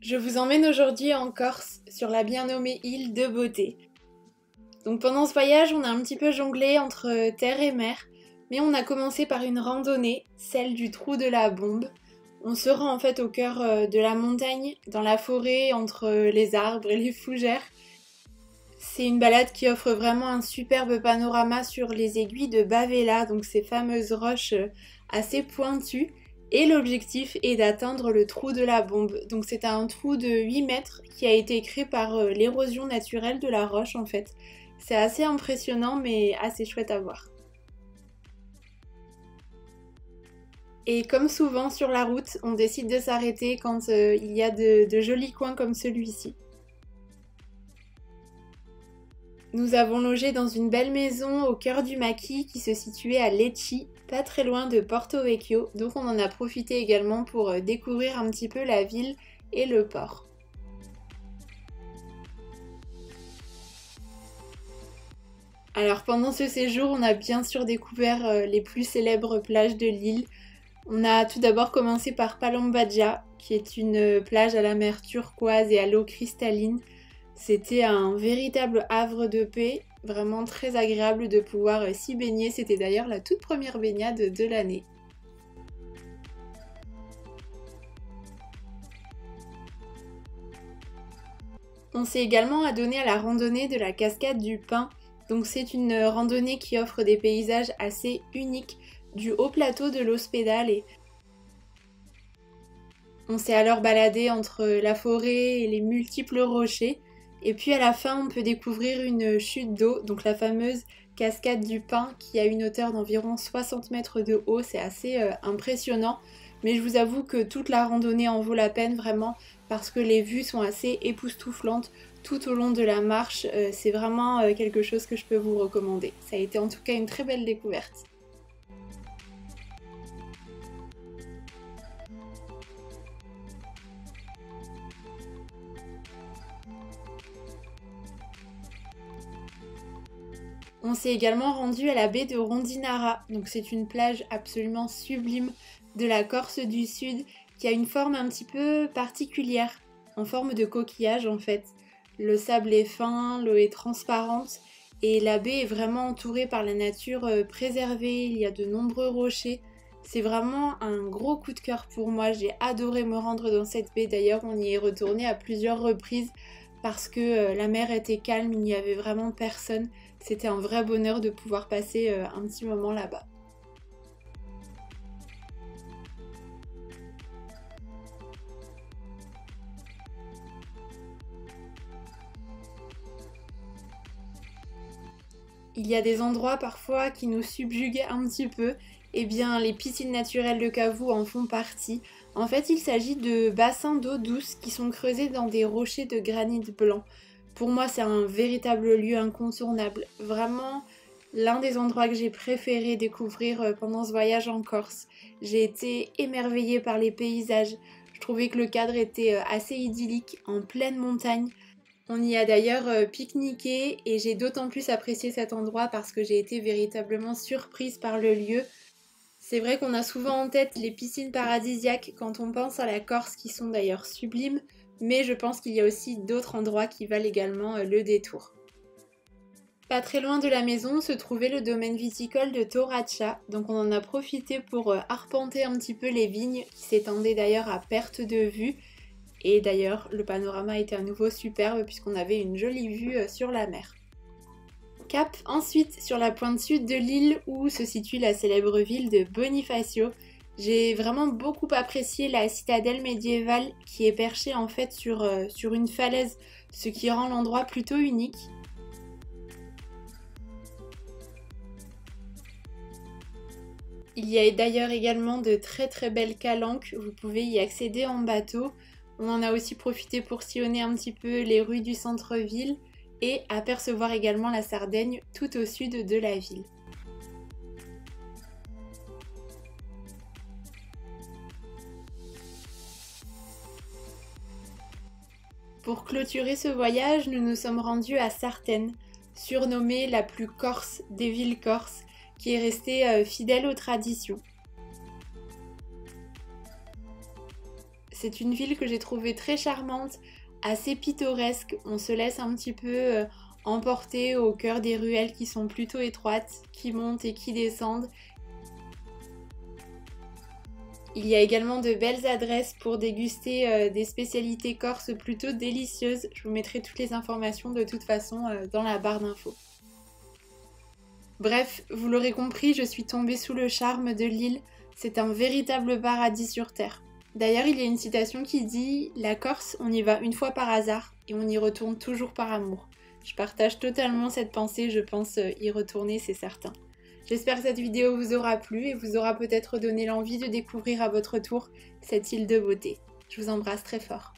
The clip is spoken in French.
Je vous emmène aujourd'hui en Corse, sur la bien nommée île de Beauté. Donc pendant ce voyage, on a un petit peu jonglé entre terre et mer, mais on a commencé par une randonnée, celle du trou de la Bombe. On se rend en fait au cœur de la montagne, dans la forêt, entre les arbres et les fougères. C'est une balade qui offre vraiment un superbe panorama sur les aiguilles de Bavela, donc ces fameuses roches assez pointues. Et l'objectif est d'atteindre le trou de la Bombe. Donc c'est un trou de 8 mètres qui a été créé par l'érosion naturelle de la roche en fait. C'est assez impressionnant mais assez chouette à voir. Et comme souvent sur la route, on décide de s'arrêter quand il y a de jolis coins comme celui-ci. Nous avons logé dans une belle maison au cœur du maquis qui se situait à Lecce, pas très loin de Porto Vecchio, donc on en a profité également pour découvrir un petit peu la ville et le port. Alors pendant ce séjour, on a bien sûr découvert les plus célèbres plages de l'île. On a tout d'abord commencé par Palombagia, qui est une plage à la mer turquoise et à l'eau cristalline. C'était un véritable havre de paix, vraiment très agréable de pouvoir s'y baigner. C'était d'ailleurs la toute première baignade de l'année. On s'est également adonné à la randonnée de la cascade du Pin. Donc c'est une randonnée qui offre des paysages assez uniques du haut plateau de l'Ospedale. On s'est alors baladé entre la forêt et les multiples rochers. Et puis à la fin, on peut découvrir une chute d'eau, donc la fameuse cascade du Pin qui a une hauteur d'environ 60 mètres de haut. C'est assez impressionnant. Mais je vous avoue que toute la randonnée en vaut la peine vraiment parce que les vues sont assez époustouflantes tout au long de la marche. C'est vraiment quelque chose que je peux vous recommander. Ça a été en tout cas une très belle découverte. On s'est également rendu à la baie de Rondinara, donc c'est une plage absolument sublime de la Corse du Sud qui a une forme un petit peu particulière, en forme de coquillage en fait. Le sable est fin, l'eau est transparente et la baie est vraiment entourée par la nature préservée, il y a de nombreux rochers. C'est vraiment un gros coup de cœur pour moi, j'ai adoré me rendre dans cette baie, d'ailleurs on y est retourné à plusieurs reprises parce que la mer était calme, il n'y avait vraiment personne. C'était un vrai bonheur de pouvoir passer un petit moment là-bas. Il y a des endroits parfois qui nous subjuguent un petit peu. Eh bien, les piscines naturelles de Cavou en font partie. En fait, il s'agit de bassins d'eau douce qui sont creusés dans des rochers de granit blanc. Pour moi, c'est un véritable lieu incontournable. Vraiment, l'un des endroits que j'ai préféré découvrir pendant ce voyage en Corse. J'ai été émerveillée par les paysages. Je trouvais que le cadre était assez idyllique, en pleine montagne. On y a d'ailleurs pique-niqué et j'ai d'autant plus apprécié cet endroit parce que j'ai été véritablement surprise par le lieu. C'est vrai qu'on a souvent en tête les piscines paradisiaques quand on pense à la Corse qui sont d'ailleurs sublimes, mais je pense qu'il y a aussi d'autres endroits qui valent également le détour. Pas très loin de la maison se trouvait le domaine viticole de Toraccia, donc on en a profité pour arpenter un petit peu les vignes qui s'étendaient d'ailleurs à perte de vue. Et d'ailleurs, le panorama était à nouveau superbe puisqu'on avait une jolie vue sur la mer. Cap ensuite sur la pointe sud de l'île où se situe la célèbre ville de Bonifacio. J'ai vraiment beaucoup apprécié la citadelle médiévale qui est perchée en fait sur une falaise, ce qui rend l'endroit plutôt unique. Il y a d'ailleurs également de très très belles calanques, vous pouvez y accéder en bateau. On en a aussi profité pour sillonner un petit peu les rues du centre-ville et apercevoir également la Sardaigne tout au sud de la ville. Pour clôturer ce voyage, nous nous sommes rendus à Sartène, surnommée la plus corse des villes corses, qui est restée fidèle aux traditions. C'est une ville que j'ai trouvée très charmante, assez pittoresque. On se laisse un petit peu emporter au cœur des ruelles qui sont plutôt étroites, qui montent et qui descendent. Il y a également de belles adresses pour déguster des spécialités corses plutôt délicieuses. Je vous mettrai toutes les informations de toute façon dans la barre d'infos. Bref, vous l'aurez compris, je suis tombée sous le charme de l'île. C'est un véritable paradis sur terre. D'ailleurs, il y a une citation qui dit « La Corse, on y va une fois par hasard et on y retourne toujours par amour ». Je partage totalement cette pensée, je pense y retourner, c'est certain. J'espère que cette vidéo vous aura plu et vous aura peut-être donné l'envie de découvrir à votre tour cette île de beauté. Je vous embrasse très fort.